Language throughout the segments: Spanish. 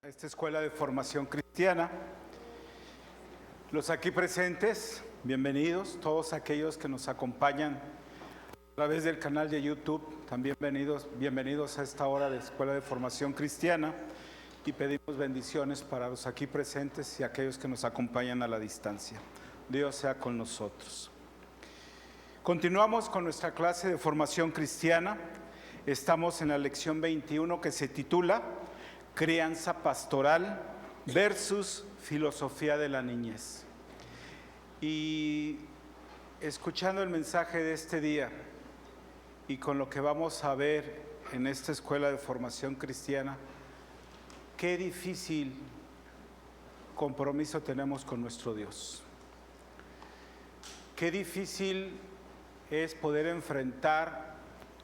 Esta escuela de formación cristiana. Los aquí presentes, bienvenidos. Todos aquellos que nos acompañan a través del canal de YouTube, también bienvenidos a esta hora de escuela de formación cristiana. Y pedimos bendiciones para los aquí presentes y aquellos que nos acompañan a la distancia. Dios sea con nosotros. Continuamos con nuestra clase de formación cristiana. Estamos en la lección 21 que se titula Crianza pastoral versus filosofía de la niñez. Y escuchando el mensaje de este día y con lo que vamos a ver en esta escuela de formación cristiana, qué difícil compromiso tenemos con nuestro Dios. Qué difícil es poder enfrentar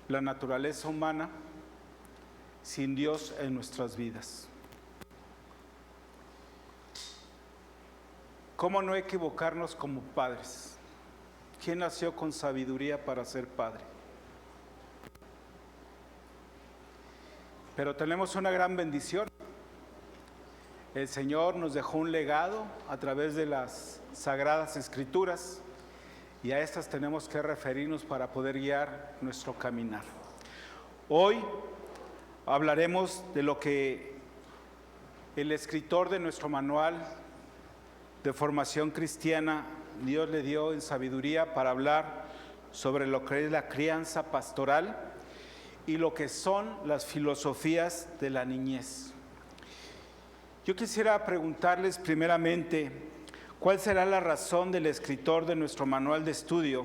la naturaleza humana sin Dios en nuestras vidas. ¿Cómo no equivocarnos como padres? ¿Quién nació con sabiduría para ser padre? Pero tenemos una gran bendición. El Señor nos dejó un legado a través de las Sagradas Escrituras y a estas tenemos que referirnos para poder guiar nuestro caminar. Hoy hablaremos de lo que el escritor de nuestro manual de formación cristiana, Dios le dio en sabiduría para hablar sobre lo que es la crianza pastoral y lo que son las filosofías de la niñez. Yo quisiera preguntarles primeramente, ¿cuál será la razón del escritor de nuestro manual de estudio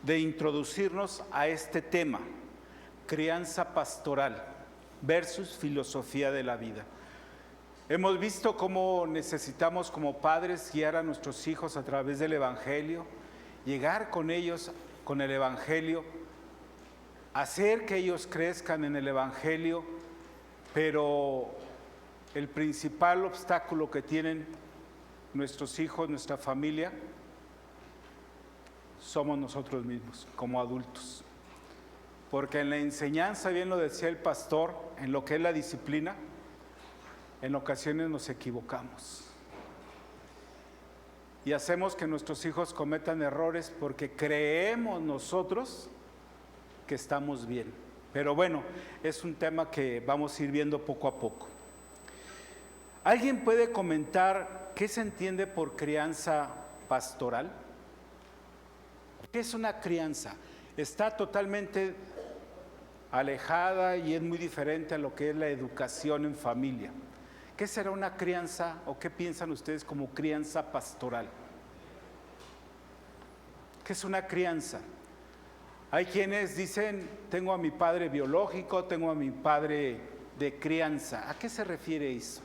de introducirnos a este tema, crianza pastoral versus filosofía de la vida? Hemos visto cómo necesitamos como padres guiar a nuestros hijos a través del Evangelio, llegar con ellos con el Evangelio, hacer que ellos crezcan en el Evangelio, pero el principal obstáculo que tienen nuestros hijos, nuestra familia, somos nosotros mismos como adultos. Porque en la enseñanza, bien lo decía el pastor, en lo que es la disciplina, en ocasiones nos equivocamos. Y hacemos que nuestros hijos cometan errores porque creemos nosotros que estamos bien. Pero bueno, es un tema que vamos a ir viendo poco a poco. ¿Alguien puede comentar qué se entiende por crianza pastoral? ¿Qué es una crianza? Está totalmente alejada y es muy diferente a lo que es la educación en familia. ¿Qué será una crianza o qué piensan ustedes como crianza pastoral? ¿Qué es una crianza? Hay quienes dicen, tengo a mi padre biológico, tengo a mi padre de crianza. ¿A qué se refiere eso?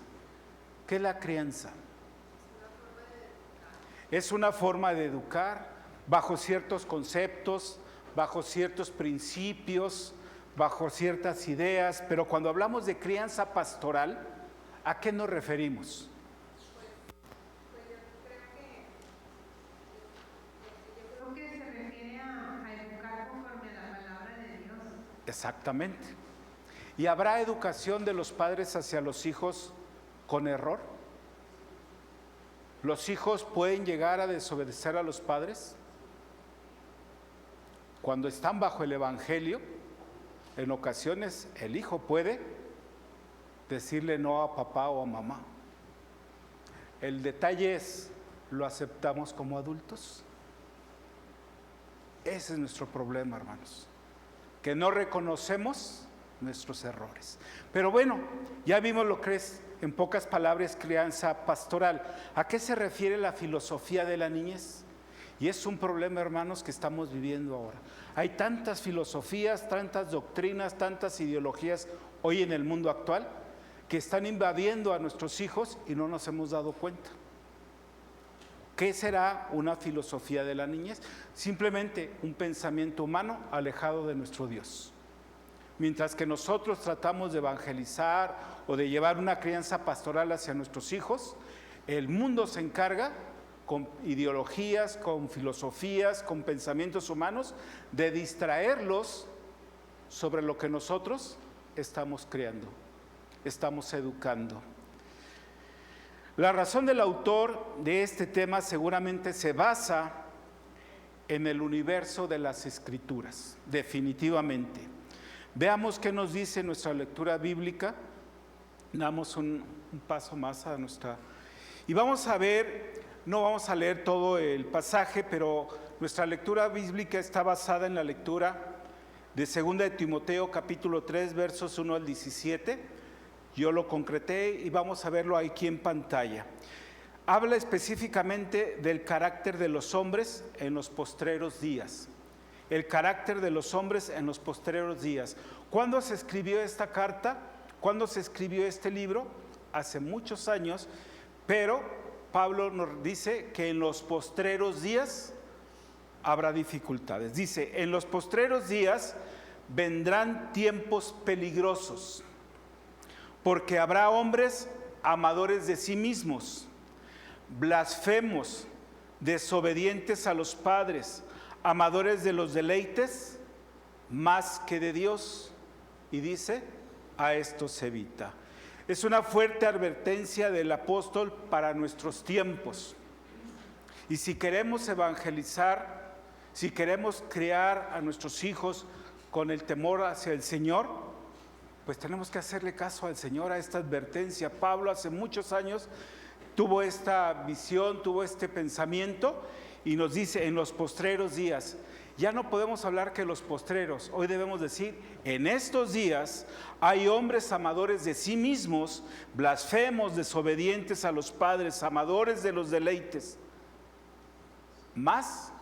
¿Qué es la crianza? Es una forma de educar bajo ciertos conceptos, bajo ciertos principios, bajo ciertas ideas, pero cuando hablamos de crianza pastoral, ¿a qué nos referimos? Yo creo que se refiere a educar conforme a la palabra de Dios. Exactamente. ¿Y habrá educación de los padres hacia los hijos con error? ¿Los hijos pueden llegar a desobedecer a los padres? Cuando están bajo el Evangelio, en ocasiones el hijo puede decirle no a papá o a mamá. El detalle es, ¿lo aceptamos como adultos? Ese es nuestro problema, hermanos, que no reconocemos nuestros errores. Pero bueno, ya vimos lo que es, en pocas palabras, crianza pastoral. ¿A qué se refiere la filosofía de la niñez? Y es un problema, hermanos, que estamos viviendo ahora. Hay tantas filosofías, tantas doctrinas, tantas ideologías hoy en el mundo actual que están invadiendo a nuestros hijos y no nos hemos dado cuenta. ¿Qué será una filosofía de la niñez? Simplemente un pensamiento humano alejado de nuestro Dios. Mientras que nosotros tratamos de evangelizar o de llevar una crianza pastoral hacia nuestros hijos, el mundo se encarga con ideologías, con filosofías, con pensamientos humanos, de distraerlos sobre lo que nosotros estamos creando, estamos educando. La razón del autor de este tema seguramente se basa en el universo de las Escrituras, definitivamente. Veamos qué nos dice nuestra lectura bíblica. Damos un paso más a nuestra... Y vamos a ver, no vamos a leer todo el pasaje, pero nuestra lectura bíblica está basada en la lectura de 2 de Timoteo capítulo 3 versos 1 al 17. Yo lo concreté y vamos a verlo aquí en pantalla. Habla específicamente del carácter de los hombres en los postreros días. El carácter de los hombres en los postreros días. ¿Cuándo se escribió esta carta? ¿Cuándo se escribió este libro? Hace muchos años, pero Pablo nos dice que en los postreros días habrá dificultades. Dice, en los postreros días vendrán tiempos peligrosos, porque habrá hombres amadores de sí mismos, blasfemos, desobedientes a los padres, amadores de los deleites más que de Dios. Y dice, a esto se evita. Es una fuerte advertencia del apóstol para nuestros tiempos. Y si queremos evangelizar, si queremos criar a nuestros hijos con el temor hacia el Señor, pues tenemos que hacerle caso al Señor, a esta advertencia. Pablo hace muchos años tuvo esta visión, tuvo este pensamiento y nos dice en los postreros días. Ya no podemos hablar que los postreros, hoy debemos decir, en estos días hay hombres amadores de sí mismos, blasfemos, desobedientes a los padres, amadores de los deleites, más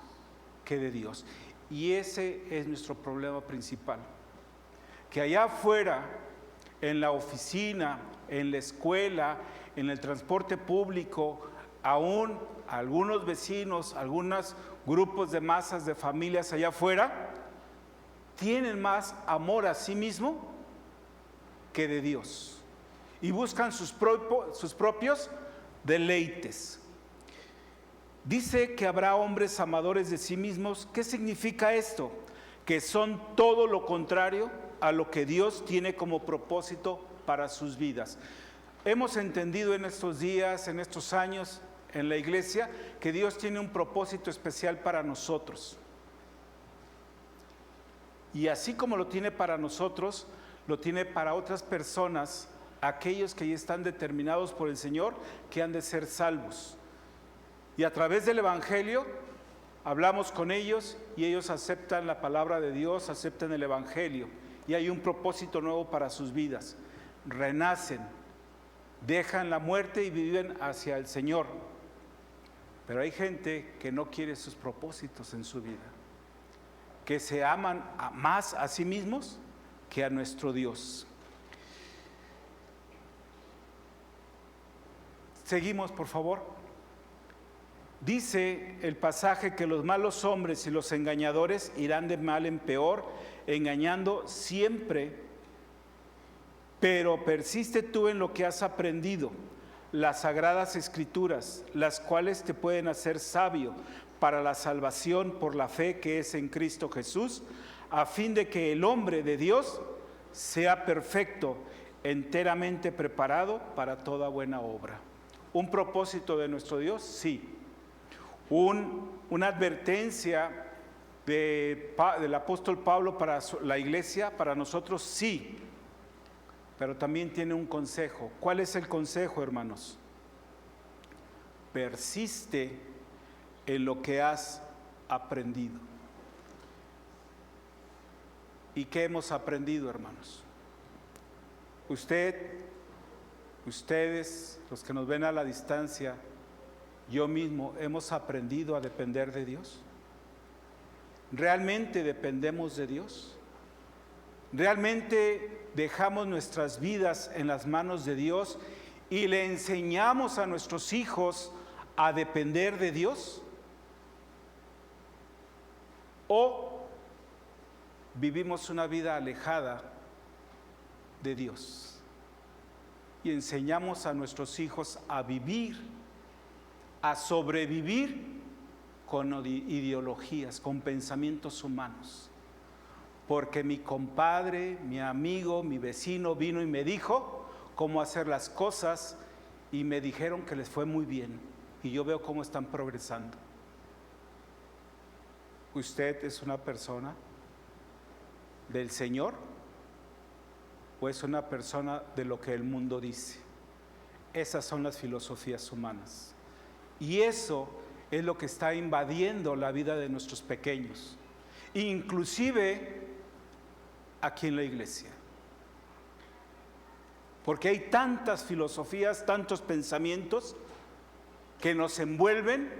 que de Dios. Y ese es nuestro problema principal, que allá afuera, en la oficina, en la escuela, en el transporte público, aún algunos vecinos, algunos grupos de masas de familias allá afuera, tienen más amor a sí mismo que de Dios y buscan sus propios deleites. Dice que habrá hombres amadores de sí mismos. ¿Qué significa esto? Que son todo lo contrario a lo que Dios tiene como propósito para sus vidas. Hemos entendido en estos días, en estos años, en la iglesia, que Dios tiene un propósito especial para nosotros. Y así como lo tiene para nosotros, lo tiene para otras personas, aquellos que ya están determinados por el Señor, que han de ser salvos. Y a través del Evangelio hablamos con ellos y ellos aceptan la palabra de Dios, aceptan el Evangelio. Y hay un propósito nuevo para sus vidas. Renacen, dejan la muerte y viven hacia el Señor. Pero hay gente que no quiere sus propósitos en su vida, que se aman más a sí mismos que a nuestro Dios. Seguimos, por favor. Dice el pasaje que los malos hombres y los engañadores irán de mal en peor, engañando siempre. Pero persiste tú en lo que has aprendido, las sagradas escrituras, las cuales te pueden hacer sabio para la salvación por la fe que es en Cristo Jesús, a fin de que el hombre de Dios sea perfecto, enteramente preparado para toda buena obra. ¿Un propósito de nuestro Dios? Sí. Una advertencia del apóstol Pablo para la iglesia, para nosotros, sí. Pero también tiene un consejo. ¿Cuál es el consejo, hermanos? Persiste en lo que has aprendido. ¿Y qué hemos aprendido, hermanos? Ustedes, los que nos ven a la distancia, yo mismo, ¿hemos aprendido a depender de Dios? ¿Realmente dependemos de Dios? ¿Realmente dejamos nuestras vidas en las manos de Dios y le enseñamos a nuestros hijos a depender de Dios? ¿O vivimos una vida alejada de Dios y enseñamos a nuestros hijos a vivir, a sobrevivir con ideologías, con pensamientos humanos? Porque mi compadre, mi amigo, mi vecino vino y me dijo cómo hacer las cosas y me dijeron que les fue muy bien y yo veo cómo están progresando. ¿Usted es una persona del Señor o es una persona de lo que el mundo dice? Esas son las filosofías humanas. Y eso es lo que está invadiendo la vida de nuestros pequeños, inclusive aquí en la iglesia. Porque hay tantas filosofías, tantos pensamientos que nos envuelven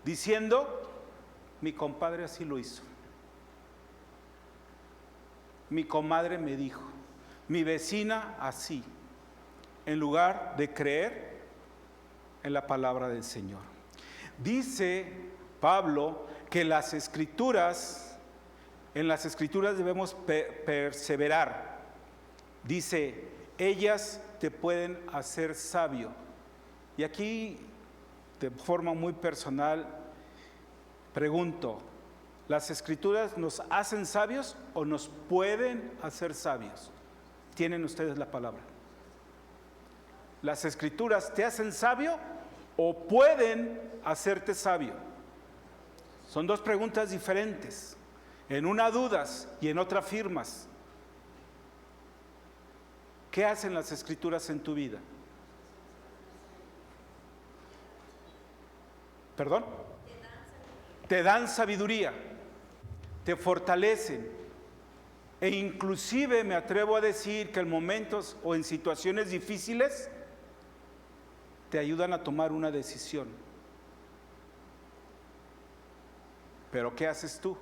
diciendo: mi compadre así lo hizo, mi comadre me dijo, mi vecina así, en lugar de creer en la palabra del Señor. Dice Pablo que en las escrituras debemos perseverar. Dice: ellas te pueden hacer sabio. Y aquí, de forma muy personal, pregunto: ¿las escrituras nos hacen sabios o nos pueden hacer sabios? Tienen ustedes la palabra. ¿Las escrituras te hacen sabio o pueden hacerte sabio? Son dos preguntas diferentes. En una dudas y en otra afirmas. ¿Qué hacen las escrituras en tu vida? ¿Perdón? Te dan sabiduría, te fortalecen, e inclusive me atrevo a decir que en momentos o en situaciones difíciles te ayudan a tomar una decisión. Pero ¿qué haces tú?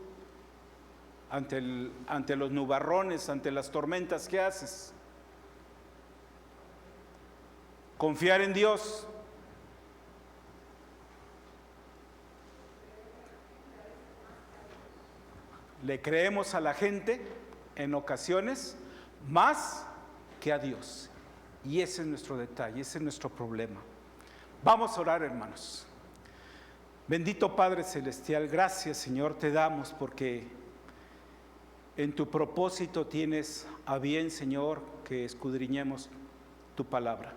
Ante los nubarrones, ante las tormentas, ¿qué haces? Confiar en Dios. Le creemos a la gente en ocasiones más que a Dios. Y ese es nuestro detalle, ese es nuestro problema. Vamos a orar, hermanos. Bendito Padre Celestial, gracias, Señor, te damos porque en tu propósito tienes a bien, Señor, que escudriñemos tu palabra.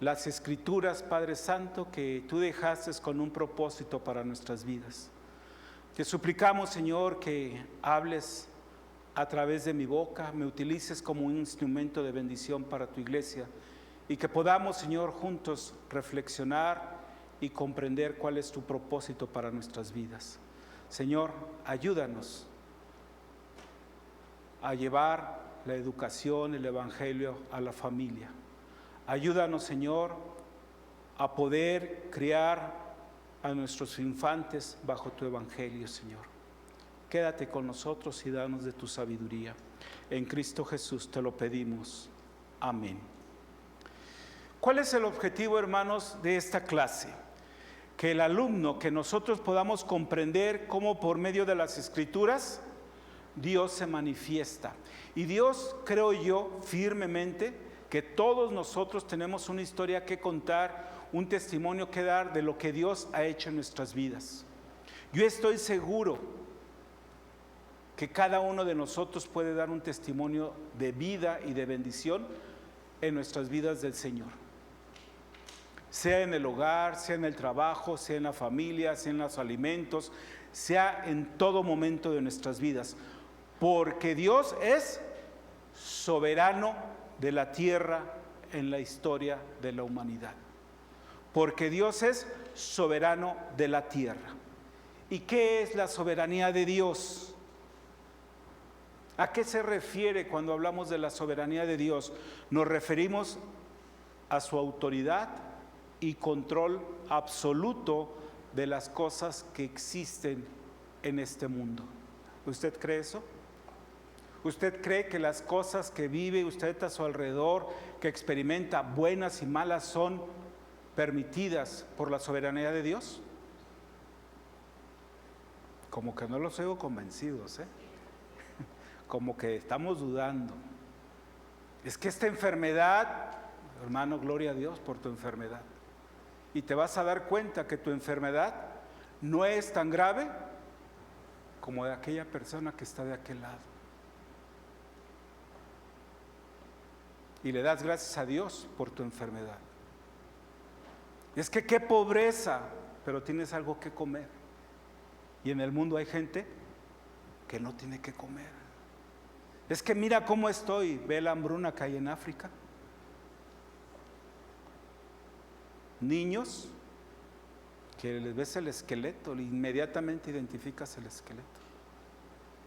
Las escrituras, Padre Santo, que tú dejaste con un propósito para nuestras vidas. Te suplicamos, Señor, que hables a través de mi boca, me utilices como un instrumento de bendición para tu iglesia y que podamos, Señor, juntos reflexionar y comprender cuál es tu propósito para nuestras vidas. Señor, ayúdanos a llevar la educación, el evangelio a la familia. Ayúdanos, Señor, a poder criar a nuestros infantes bajo tu evangelio, Señor. Quédate con nosotros y danos de tu sabiduría. En Cristo Jesús te lo pedimos. Amén. ¿Cuál es el objetivo, hermanos, de esta clase? Que el alumno, que nosotros podamos comprender cómo por medio de las Escrituras Dios se manifiesta. Y Dios, creo yo firmemente, que todos nosotros tenemos una historia que contar, un testimonio que dar de lo que Dios ha hecho en nuestras vidas. Yo estoy seguro que cada uno de nosotros puede dar un testimonio de vida y de bendición en nuestras vidas del Señor. Sea en el hogar, sea en el trabajo, sea en la familia, sea en los alimentos, sea en todo momento de nuestras vidas. Porque Dios es soberano de la tierra en la historia de la humanidad. Porque Dios es soberano de la tierra. ¿Y qué es la soberanía de Dios? ¿A qué se refiere cuando hablamos de la soberanía de Dios? Nos referimos a su autoridad y control absoluto de las cosas que existen en este mundo. ¿Usted cree eso? ¿Usted cree que las cosas que vive usted a su alrededor, que experimenta, buenas y malas, son permitidas por la soberanía de Dios? Como que no los oigo convencidos, como que estamos dudando. Es que esta enfermedad, hermano, gloria a Dios por tu enfermedad. Y te vas a dar cuenta que tu enfermedad no es tan grave como de aquella persona que está de aquel lado. Y le das gracias a Dios por tu enfermedad. Es que qué pobreza, pero tienes algo que comer. Y en el mundo hay gente que no tiene que comer. Es que mira cómo estoy, ve la hambruna que hay en África. Niños que les ves el esqueleto, inmediatamente identificas el esqueleto.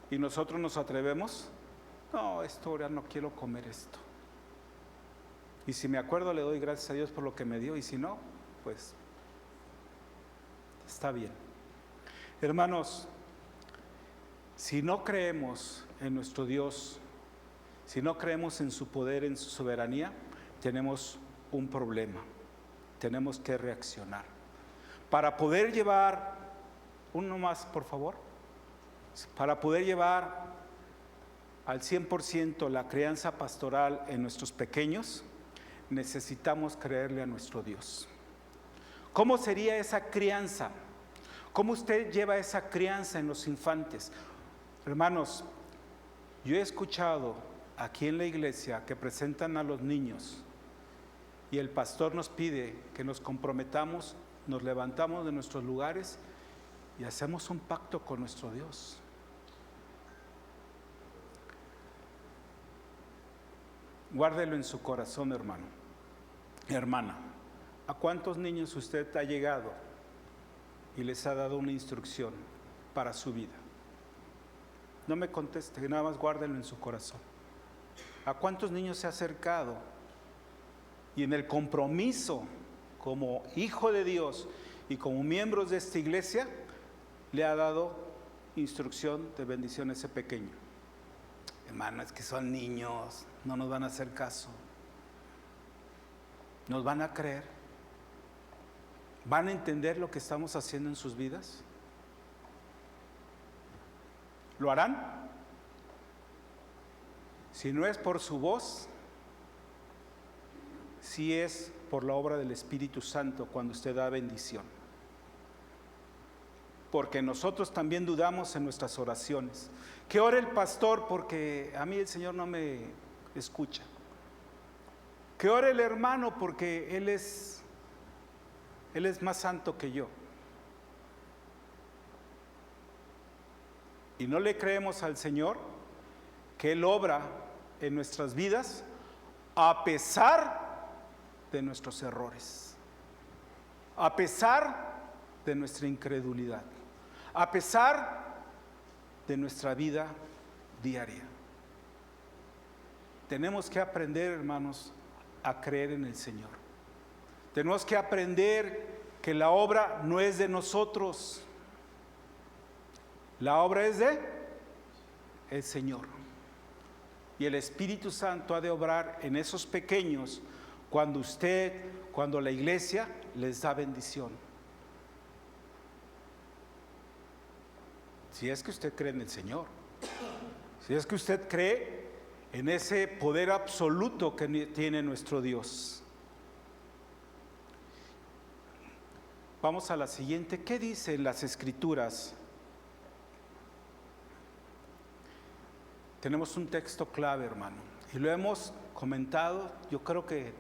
Y nosotros nos atrevemos, no, esto ahora no quiero comer esto. Y si me acuerdo le doy gracias a Dios por lo que me dio, y si no, pues está bien. Hermanos, si no creemos en nuestro Dios, si no creemos en su poder, en su soberanía, tenemos un problema. Tenemos que reaccionar. Para poder llevar, uno más por favor, para poder llevar al 100% la crianza pastoral en nuestros pequeños, necesitamos creerle a nuestro Dios. ¿Cómo sería esa crianza? ¿Cómo usted lleva esa crianza en los infantes? Hermanos, yo he escuchado aquí en la iglesia que presentan a los niños y el pastor nos pide que nos comprometamos, nos levantamos de nuestros lugares y hacemos un pacto con nuestro Dios. Guárdelo en su corazón, hermano, hermana. ¿A cuántos niños usted ha llegado y les ha dado una instrucción para su vida? No me conteste, nada más guárdelo en su corazón. ¿A cuántos niños se ha acercado y en el compromiso como hijo de Dios y como miembros de esta iglesia le ha dado instrucción de bendición a ese pequeño? Hermano, es que son niños, no nos van a hacer caso. ¿Nos van a creer? ¿Van a entender lo que estamos haciendo en sus vidas? ¿Lo harán? Si no es por su voz, si es por la obra del Espíritu Santo cuando usted da bendición. Porque nosotros también dudamos en nuestras oraciones. Que ore el pastor porque a mí el Señor no me escucha. Que ore el hermano porque él es más santo que yo. Y no le creemos al Señor que Él obra en nuestras vidas a pesar de nuestros errores, a pesar de nuestra incredulidad, a pesar de nuestra vida diaria. Tenemos que aprender, hermanos, a creer en el Señor. Tenemos que aprender que la obra no es de nosotros. La obra es de el Señor. Y el Espíritu Santo ha de obrar en esos pequeños cuando la iglesia les da bendición. Si es que usted cree en el Señor, si es que usted cree en ese poder absoluto que tiene nuestro Dios. Vamos a la siguiente. ¿Qué dicen las Escrituras? Tenemos un texto clave, hermano, y lo hemos comentado, yo creo que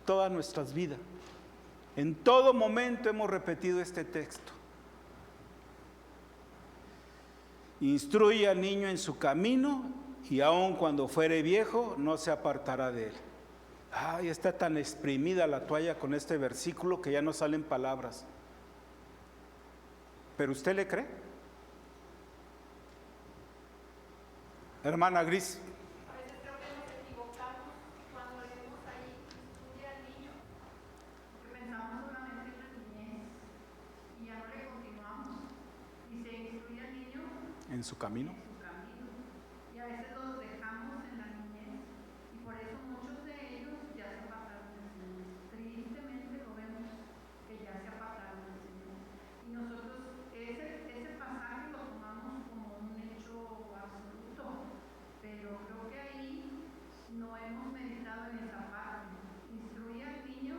todas nuestras vidas. En todo momento hemos repetido este texto. Instruye al niño en su camino y aun cuando fuere viejo no se apartará de él. Ay, está tan exprimida la toalla con este versículo que ya no salen palabras. ¿Pero usted le cree? Hermana Gris. A veces creo que nos equivocamos cuando leemos ahí, instruye al niño, porque pensamos solamente en la niñez y ya no le continuamos. Y se instruye al niño En su camino. en su camino. Y a veces los dejamos en la niñez y por eso muchos de ellos ya se apartaron del Señor. Tristemente lo vemos que ya se apartaron del Señor. Y nosotros ese pasaje lo tomamos como un hecho absoluto, pero creo que ahí no hemos meditado en esa parte. Instruye al niño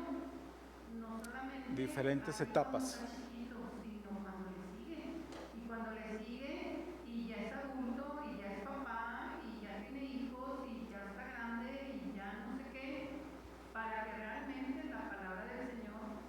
no solamente Diferentes ahí etapas. cuando está chiquito, sino cuando le sigue. Y cuando le sigue y ya es adulto y ya es papá y ya tiene hijos y ya está grande y ya no sé qué, para que realmente la palabra del Señor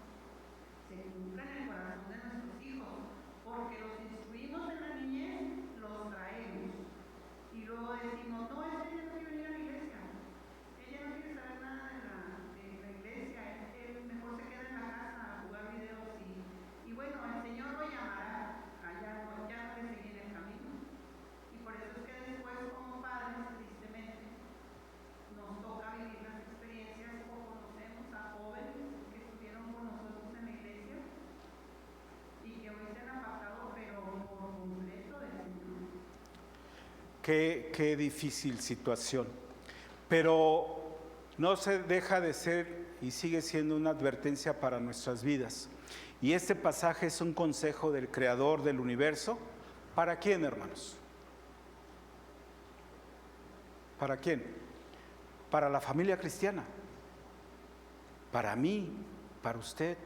Qué difícil situación. Pero no se deja de ser y sigue siendo una advertencia para nuestras vidas. Y este pasaje es un consejo del Creador del universo. ¿Para quién, hermanos? ¿Para quién? Para la familia cristiana. Para mí, para usted,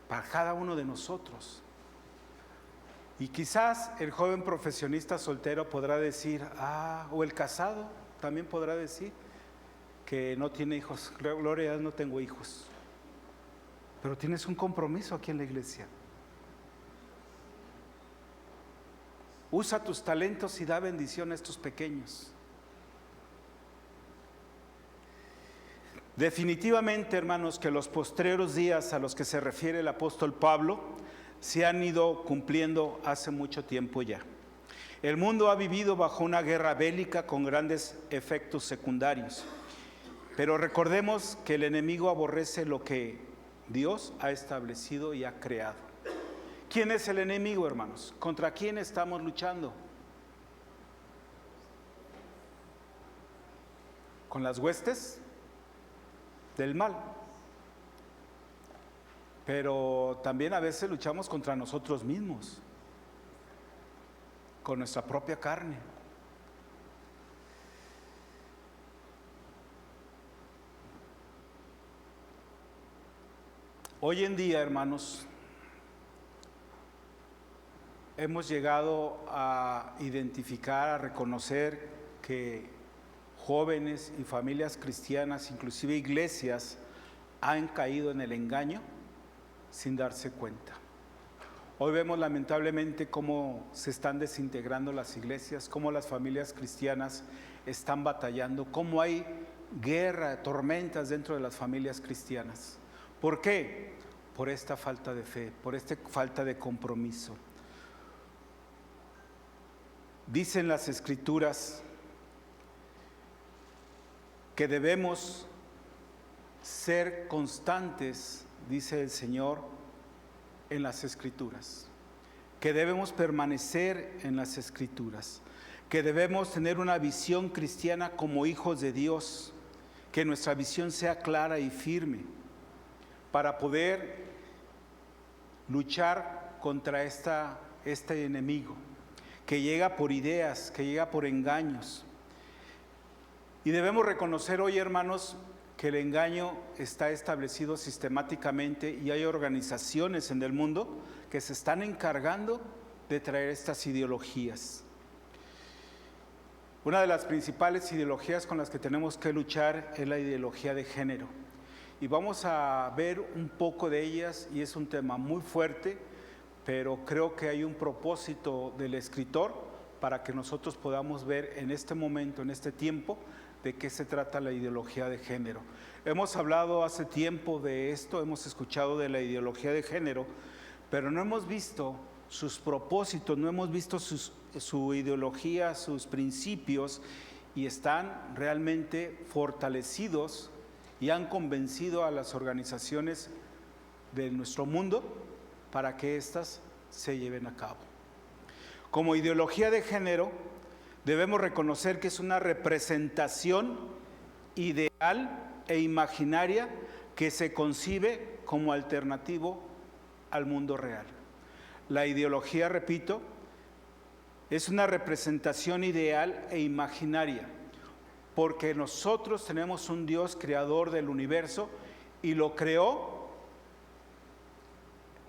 para cada uno de nosotros. Y quizás el joven profesionista soltero podrá decir, o el casado también podrá decir que no tiene hijos. Gloria a Dios, no tengo hijos. Pero tienes un compromiso aquí en la iglesia. Usa tus talentos y da bendición a estos pequeños. Definitivamente, hermanos, que los postreros días a los que se refiere el apóstol Pablo se han ido cumpliendo hace mucho tiempo ya. El mundo ha vivido bajo una guerra bélica con grandes efectos secundarios. Pero recordemos que el enemigo aborrece lo que Dios ha establecido y ha creado. ¿Quién es el enemigo, hermanos? ¿Contra quién estamos luchando? ¿Con las huestes del mal? Pero también a veces luchamos contra nosotros mismos, con nuestra propia carne. Hoy en día, hermanos, hemos llegado a identificar, a reconocer que jóvenes y familias cristianas, inclusive iglesias, han caído en el engaño sin darse cuenta. Hoy vemos lamentablemente cómo se están desintegrando las iglesias, cómo las familias cristianas están batallando, cómo hay guerra, tormentas dentro de las familias cristianas. ¿Por qué? Por esta falta de fe, por esta falta de compromiso. Dicen las Escrituras que debemos ser constantes, dice el Señor, en las Escrituras, que debemos permanecer en las Escrituras, que debemos tener una visión cristiana como hijos de Dios, que nuestra visión sea clara y firme para poder luchar contra este enemigo que llega por ideas, que llega por engaños. Y debemos reconocer hoy, hermanos, que el engaño está establecido sistemáticamente y hay organizaciones en el mundo que se están encargando de traer estas ideologías. Una de las principales ideologías con las que tenemos que luchar es la ideología de género. Y vamos a ver un poco de ellas y es un tema muy fuerte, pero creo que hay un propósito del escritor para que nosotros podamos ver en este momento, en este tiempo, de qué se trata la ideología de género. Hemos hablado hace tiempo de esto, hemos escuchado de la ideología de género, pero no hemos visto sus propósitos, no hemos visto su ideología, sus principios, y están realmente fortalecidos y han convencido a las organizaciones de nuestro mundo para que éstas se lleven a cabo. Como ideología de género, debemos reconocer que es una representación ideal e imaginaria que se concibe como alternativo al mundo real. La ideología, repito, es una representación ideal e imaginaria, porque nosotros tenemos un Dios creador del universo y lo creó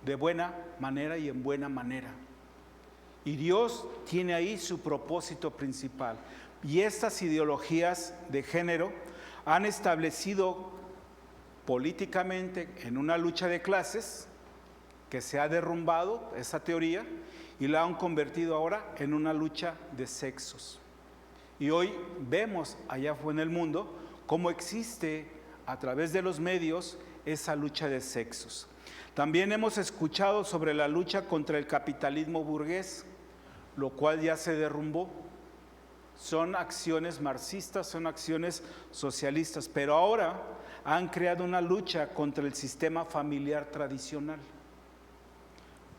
de buena manera y en buena manera. Y Dios tiene ahí su propósito principal. Y estas ideologías de género han establecido políticamente en una lucha de clases que se ha derrumbado esa teoría y la han convertido ahora en una lucha de sexos. Y hoy vemos allá en el mundo cómo existe a través de los medios esa lucha de sexos. También hemos escuchado sobre la lucha contra el capitalismo burgués, lo cual ya se derrumbó. Son acciones marxistas, son acciones socialistas, pero ahora han creado una lucha contra el sistema familiar tradicional.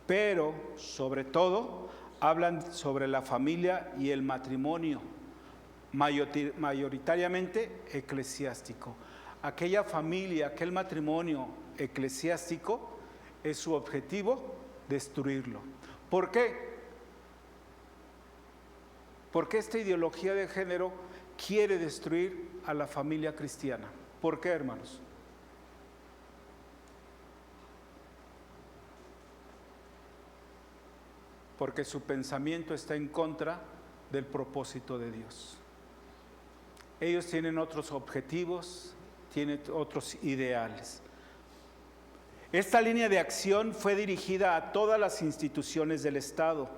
Pero, sobre todo, hablan sobre la familia y el matrimonio, mayoritariamente eclesiástico. Aquella familia, aquel matrimonio eclesiástico, es su objetivo destruirlo. ¿Por qué? Porque esta ideología de género quiere destruir a la familia cristiana. ¿Por qué, hermanos? Porque su pensamiento está en contra del propósito de Dios. Ellos tienen otros objetivos, tienen otros ideales. Esta línea de acción fue dirigida a todas las instituciones del Estado,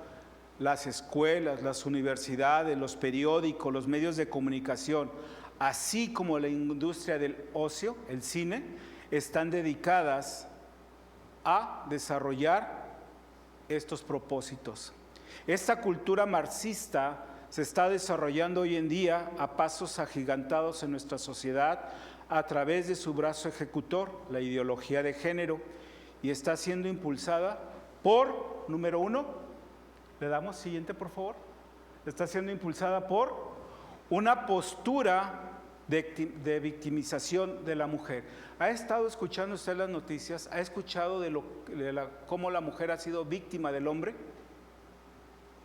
las escuelas, las universidades, los periódicos, los medios de comunicación, así como la industria del ocio, el cine, están dedicadas a desarrollar estos propósitos. Esta cultura marxista se está desarrollando hoy en día a pasos agigantados en nuestra sociedad a través de su brazo ejecutor, la ideología de género, y está siendo impulsada por, número uno, le damos siguiente por favor, está siendo impulsada por una postura de victimización de la mujer. ¿Ha estado escuchando usted las noticias? ¿Ha escuchado cómo la mujer ha sido víctima del hombre?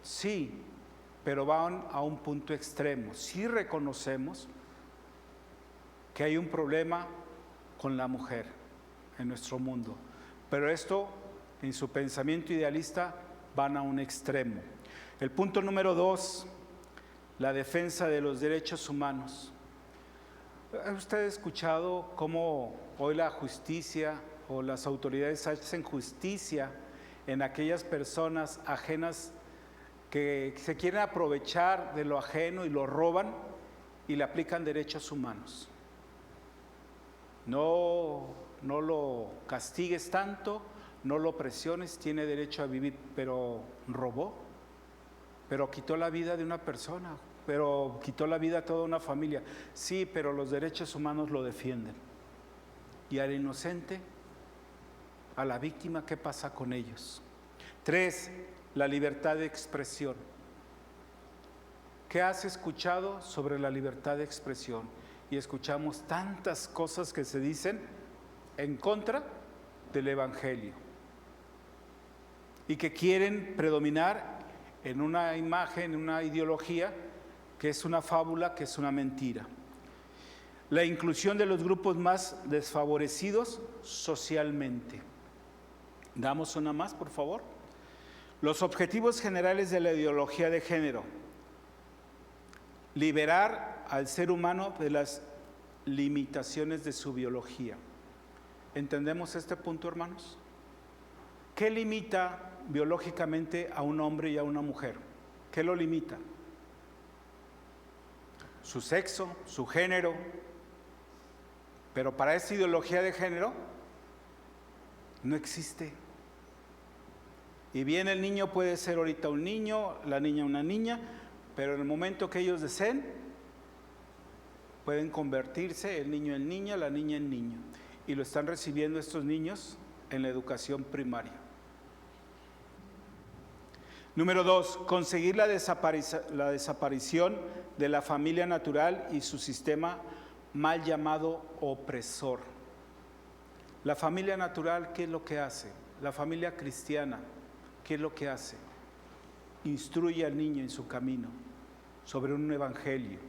Sí, pero van a un punto extremo. Sí reconocemos que hay un problema con la mujer en nuestro mundo, pero esto, en su pensamiento idealista, van a un extremo. El punto número 2, la defensa de los derechos humanos. ¿Ha usted escuchado cómo hoy la justicia o las autoridades hacen justicia en aquellas personas ajenas que se quieren aprovechar de lo ajeno y lo roban y le aplican derechos humanos? No lo castigues tanto, no lo presiones, tiene derecho a vivir, pero robó, pero quitó la vida de una persona, pero quitó la vida a toda una familia. Sí, pero los derechos humanos lo defienden. Y al inocente, a la víctima, ¿qué pasa con ellos? 3, la libertad de expresión. ¿Qué has escuchado sobre la libertad de expresión? Y escuchamos tantas cosas que se dicen en contra del Evangelio y que quieren predominar en una imagen, en una ideología que es una fábula, que es una mentira. La inclusión de los grupos más desfavorecidos socialmente. Damos una más, por favor. Los objetivos generales de la ideología de género. Liberar al ser humano de las limitaciones de su biología. ¿Entendemos este punto, hermanos? ¿Qué limita biológicamente a un hombre y a una mujer? ¿Qué lo limita? Su sexo, su género. Pero para esta ideología de género no existe. Y bien, el niño puede ser ahorita un niño, la niña una niña, pero en el momento que ellos deseen, pueden convertirse el niño en niña, la niña en niño. Y lo están recibiendo estos niños en la educación primaria. Número 2, conseguir la desaparición de la familia natural y su sistema mal llamado opresor. La familia natural, ¿qué es lo que hace? La familia cristiana, ¿qué es lo que hace? Instruye al niño en su camino, sobre un evangelio,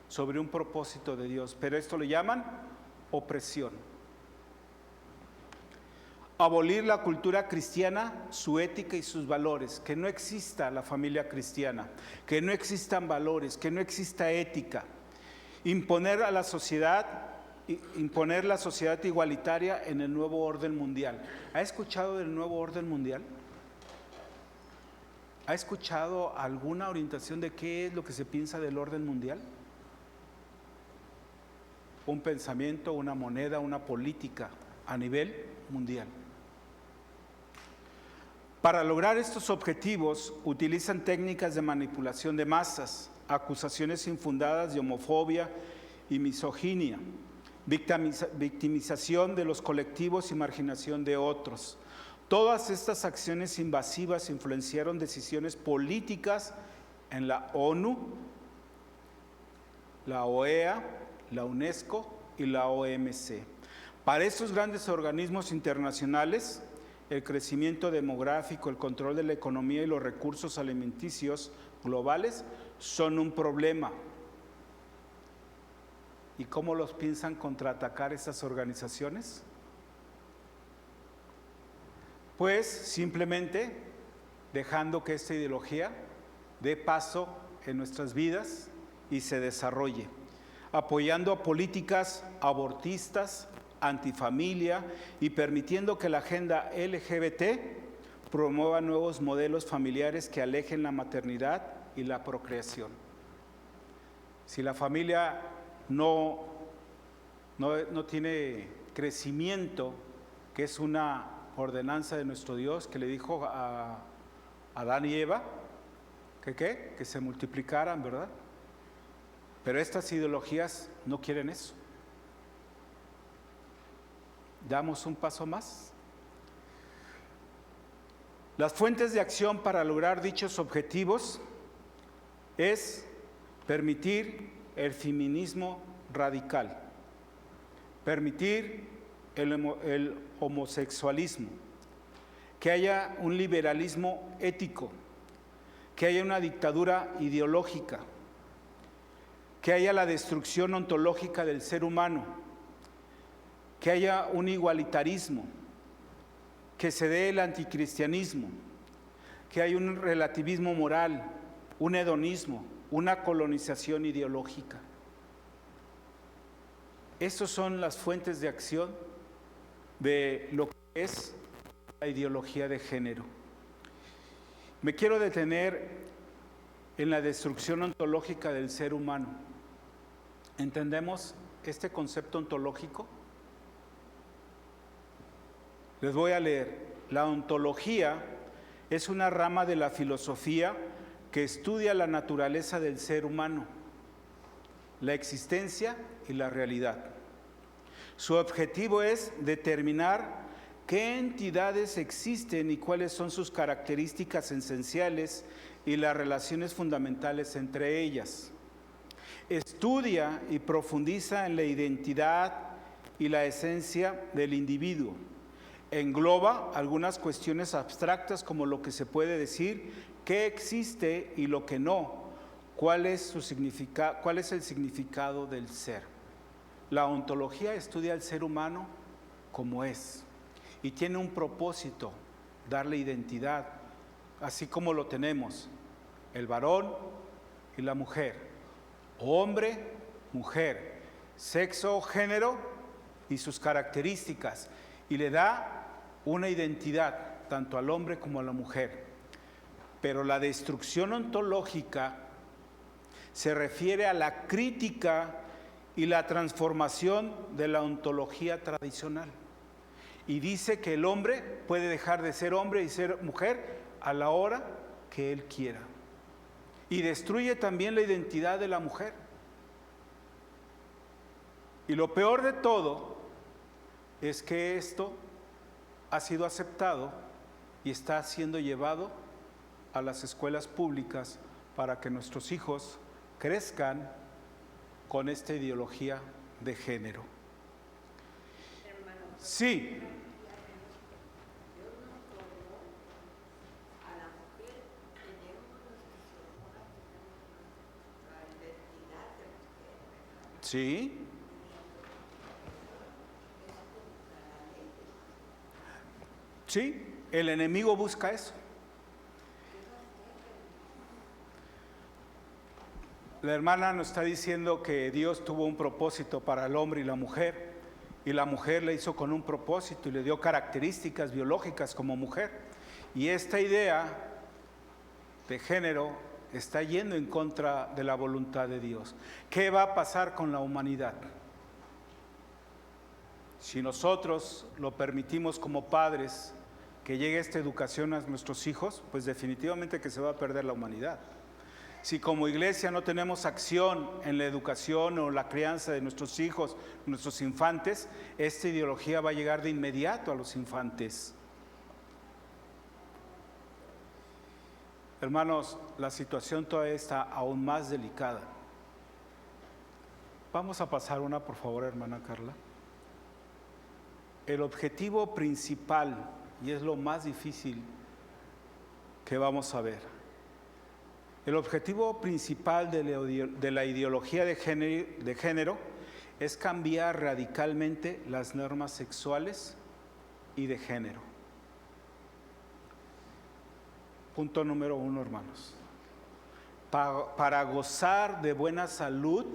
sobre un propósito de Dios, pero esto le llaman opresión. Abolir la cultura cristiana, su ética y sus valores, que no exista la familia cristiana, que no existan valores, que no exista ética. Imponer la sociedad igualitaria en el nuevo orden mundial. ¿Ha escuchado del nuevo orden mundial? ¿Ha escuchado alguna orientación de qué es lo que se piensa del orden mundial? Un pensamiento, una moneda, una política a nivel mundial. Para lograr estos objetivos utilizan técnicas de manipulación de masas, acusaciones infundadas de homofobia y misoginia, victimización de los colectivos y marginación de otros. Todas estas acciones invasivas influenciaron decisiones políticas en la ONU, la OEA, la UNESCO y la OMC. Para estos grandes organismos internacionales, el crecimiento demográfico, el control de la economía y los recursos alimenticios globales son un problema. ¿Y cómo los piensan contraatacar estas organizaciones? Pues simplemente dejando que esta ideología dé paso en nuestras vidas y se desarrolle, apoyando a políticas abortistas, antifamilia y permitiendo que la agenda LGBT promueva nuevos modelos familiares que alejen la maternidad y la procreación. Si la familia no tiene crecimiento, que es una ordenanza de nuestro Dios que le dijo a Adán y Eva, que se multiplicaran, ¿verdad? Pero estas ideologías no quieren eso. Damos un paso más. Las fuentes de acción para lograr dichos objetivos es permitir el feminismo radical, permitir el homosexualismo, que haya un liberalismo ético, que haya una dictadura ideológica, que haya la destrucción ontológica del ser humano, que haya un igualitarismo, que se dé el anticristianismo, que haya un relativismo moral, un hedonismo, una colonización ideológica. Estas son las fuentes de acción de lo que es la ideología de género. Me quiero detener en la destrucción ontológica del ser humano. ¿Entendemos este concepto ontológico? Les voy a leer. La ontología es una rama de la filosofía que estudia la naturaleza del ser humano, la existencia y la realidad. Su objetivo es determinar qué entidades existen y cuáles son sus características esenciales y las relaciones fundamentales entre ellas. Estudia y profundiza en la identidad y la esencia del individuo. Engloba algunas cuestiones abstractas como lo que se puede decir, qué existe y lo que no, cuál es el significado del ser. La ontología estudia al ser humano como es y tiene un propósito, darle identidad, así como lo tenemos, el varón y la mujer, hombre, mujer, sexo, género y sus características, y le da una identidad tanto al hombre como a la mujer. Pero la destrucción ontológica se refiere a la crítica y la transformación de la ontología tradicional. Y dice que el hombre puede dejar de ser hombre y ser mujer a la hora que él quiera. Y destruye también la identidad de la mujer. Y lo peor de todo es que esto ha sido aceptado y está siendo llevado a las escuelas públicas para que nuestros hijos crezcan con esta ideología de género. Sí. Sí. Sí, el enemigo busca eso. La hermana nos está diciendo que Dios tuvo un propósito para el hombre y la mujer le hizo con un propósito y le dio características biológicas como mujer. Y esta idea de género está yendo en contra de la voluntad de Dios. ¿Qué va a pasar con la humanidad? Si nosotros lo permitimos como padres, que llegue esta educación a nuestros hijos, pues definitivamente que se va a perder la humanidad. Si como iglesia no tenemos acción en la educación o la crianza de nuestros hijos, nuestros infantes, esta ideología va a llegar de inmediato a los infantes. Hermanos, la situación todavía está aún más delicada. Vamos a pasar una, por favor, hermana Carla. El objetivo principal, y es lo más difícil que vamos a ver, el objetivo principal de la ideología de género es cambiar radicalmente las normas sexuales y de género. Punto número 1, hermanos. Para gozar de buena salud,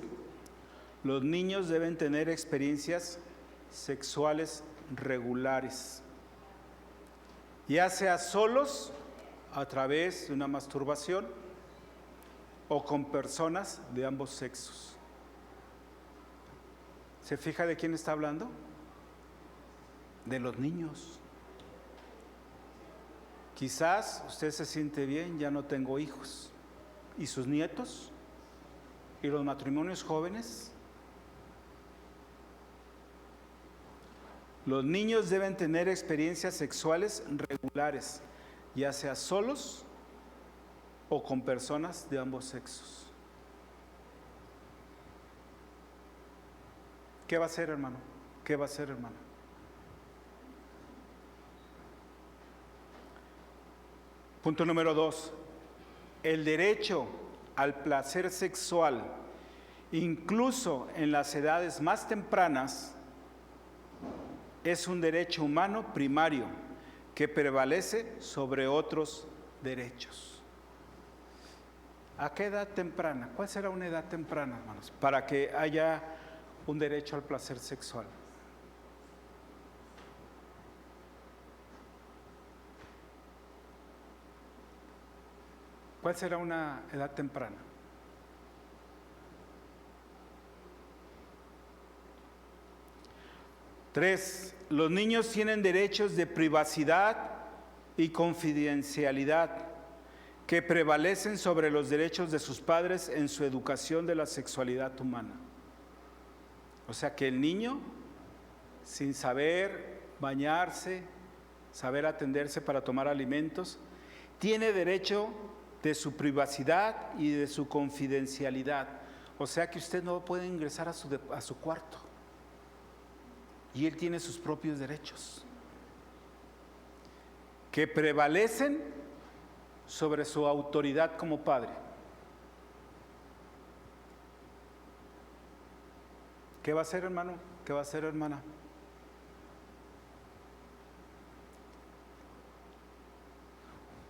los niños deben tener experiencias sexuales regulares, ya sea solos, a través de una masturbación, o con personas de ambos sexos. ¿Se fija de quién está hablando? De los niños. Quizás usted se siente bien, ya no tengo hijos. ¿Y sus nietos? ¿Y los matrimonios jóvenes? Los niños deben tener experiencias sexuales regulares, ya sea solos o con personas de ambos sexos. ¿Qué va a hacer, hermano? ¿Qué va a hacer, hermano? Punto número 2. El derecho al placer sexual, incluso en las edades más tempranas, es un derecho humano primario que prevalece sobre otros derechos. ¿A qué edad temprana? ¿Cuál será una edad temprana, hermanos, para que haya un derecho al placer sexual? ¿Cuál será una edad temprana? Tres, los niños tienen derechos de privacidad y confidencialidad que prevalecen sobre los derechos de sus padres en su educación de la sexualidad humana. O sea que el niño, sin saber bañarse, saber atenderse para tomar alimentos, tiene derecho de su privacidad y de su confidencialidad. O sea que usted no puede ingresar a su cuarto. Y él tiene sus propios derechos, que prevalecen sobre su autoridad como padre. ¿Qué va a hacer, hermano? ¿Qué va a hacer, hermana?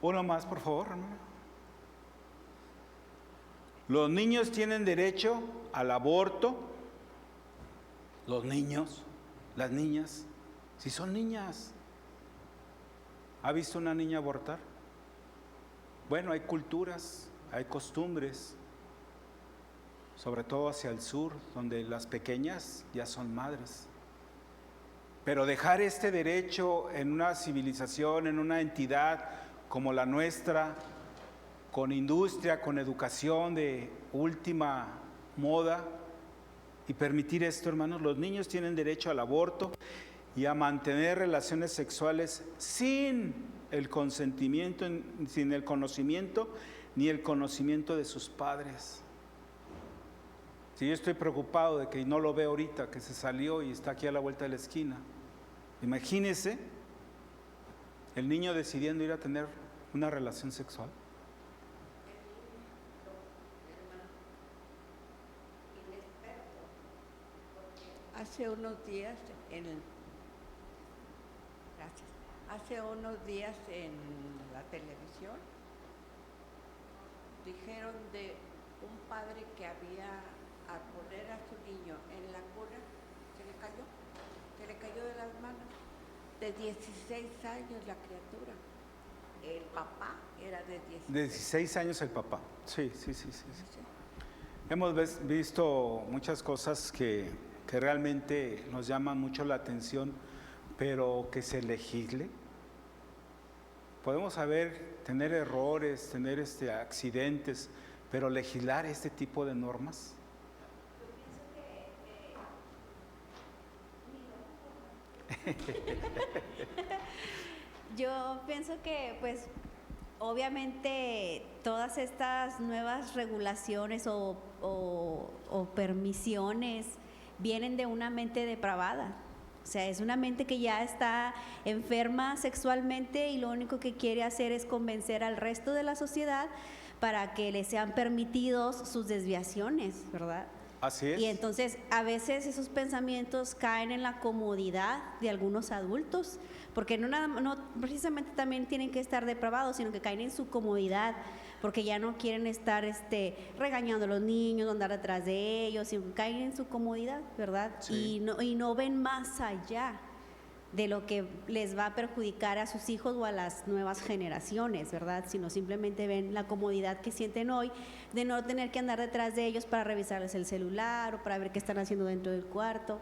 Uno más, por favor, hermana. Los niños tienen derecho al aborto. Los niños, las niñas, si son niñas. ¿Ha visto una niña abortar? Bueno, hay culturas, hay costumbres, sobre todo hacia el sur, donde las pequeñas ya son madres. Pero dejar este derecho en una civilización, en una entidad como la nuestra, con industria, con educación de última moda, y permitir esto, hermanos, los niños tienen derecho al aborto y a mantener relaciones sexuales sin el consentimiento, sin el conocimiento, ni el conocimiento de sus padres. Si yo estoy preocupado de que no lo veo ahorita, que se salió y está aquí a la vuelta de la esquina, imagínese el niño decidiendo ir a tener una relación sexual. Hace unos días en la televisión dijeron de un padre que había, al poner a su niño en la cuna, se le cayó de las manos, de 16 años la criatura. El papá era de 16. De 16 años el papá, sí. Hemos visto muchas cosas que realmente nos llaman mucho la atención, pero que se legisle. Podemos tener errores, tener accidentes, pero legislar este tipo de normas. Yo pienso que pues obviamente todas estas nuevas regulaciones o permisiones vienen de una mente depravada. O sea, es una mente que ya está enferma sexualmente y lo único que quiere hacer es convencer al resto de la sociedad para que le sean permitidos sus desviaciones, ¿verdad? Así es. Y entonces a veces esos pensamientos caen en la comodidad de algunos adultos, porque no precisamente también tienen que estar depravados, sino que caen en su comodidad, porque ya no quieren estar regañando a los niños, andar detrás de ellos, sino que caen en su comodidad, ¿verdad? Sí. Y no ven más allá de lo que les va a perjudicar a sus hijos o a las nuevas generaciones, ¿verdad? Sino simplemente ven la comodidad que sienten hoy de no tener que andar detrás de ellos para revisarles el celular o para ver qué están haciendo dentro del cuarto.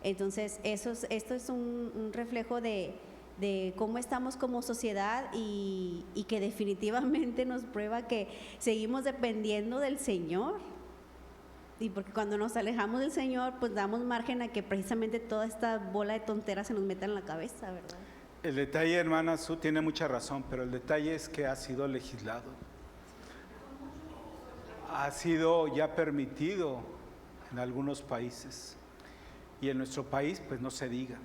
Entonces, esto es un reflejo de cómo estamos como sociedad y que definitivamente nos prueba que seguimos dependiendo del Señor. Y porque cuando nos alejamos del Señor, pues damos margen a que precisamente toda esta bola de tonteras se nos meta en la cabeza, ¿verdad? El detalle, hermana Su, tiene mucha razón, pero el detalle es que ha sido legislado. Ha sido ya permitido en algunos países. Y en nuestro país, pues no se diga.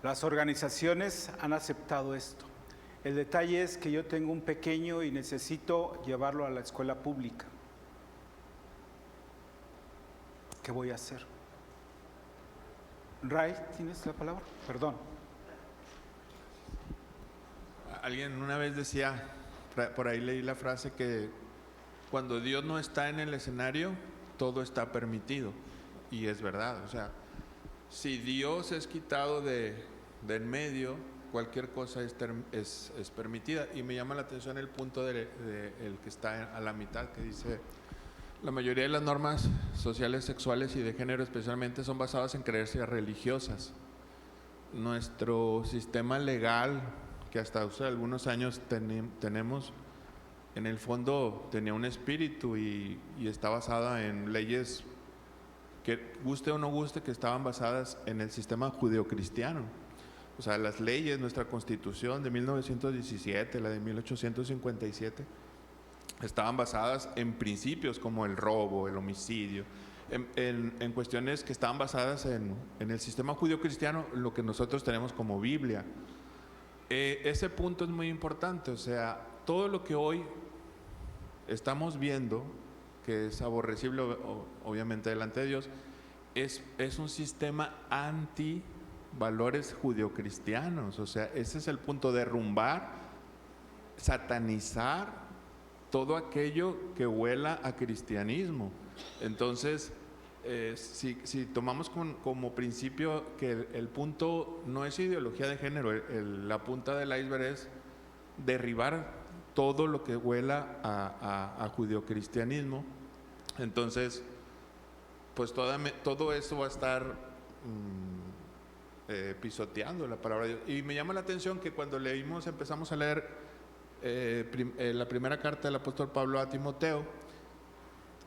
Las organizaciones han aceptado esto. El detalle es que yo tengo un pequeño y necesito llevarlo a la escuela pública. ¿Qué voy a hacer? Ray, ¿tienes la palabra? Perdón. Alguien una vez decía, por ahí leí la frase que cuando Dios no está en el escenario, todo está permitido. Y es verdad, o sea, si Dios es quitado de en medio, cualquier cosa es permitida. Y me llama la atención el punto el que está a la mitad, que dice: la mayoría de las normas sociales, sexuales y de género especialmente son basadas en creencias religiosas. Nuestro sistema legal, que hasta hace algunos años tenemos, en el fondo tenía un espíritu y está basada en leyes que, guste o no guste, que estaban basadas en el sistema judeocristiano. O sea, las leyes, nuestra Constitución de 1917, la de 1857, estaban basadas en principios como el robo, el homicidio, en cuestiones que estaban basadas en el sistema judío-cristiano, lo que nosotros tenemos como Biblia. Ese punto es muy importante, o sea, todo lo que hoy estamos viendo, que es aborrecible obviamente delante de Dios, es un sistema anti-valores judio-cristianos. O sea, ese es el punto: derrumbar, satanizar todo aquello que huela a cristianismo. Entonces, si tomamos como principio que el punto no es ideología de género, la punta del iceberg es derribar todo lo que huela a judeocristianismo. Entonces, pues todo eso va a estar pisoteando la palabra de Dios. Y me llama la atención que cuando empezamos a leer la primera carta del apóstol Pablo a Timoteo,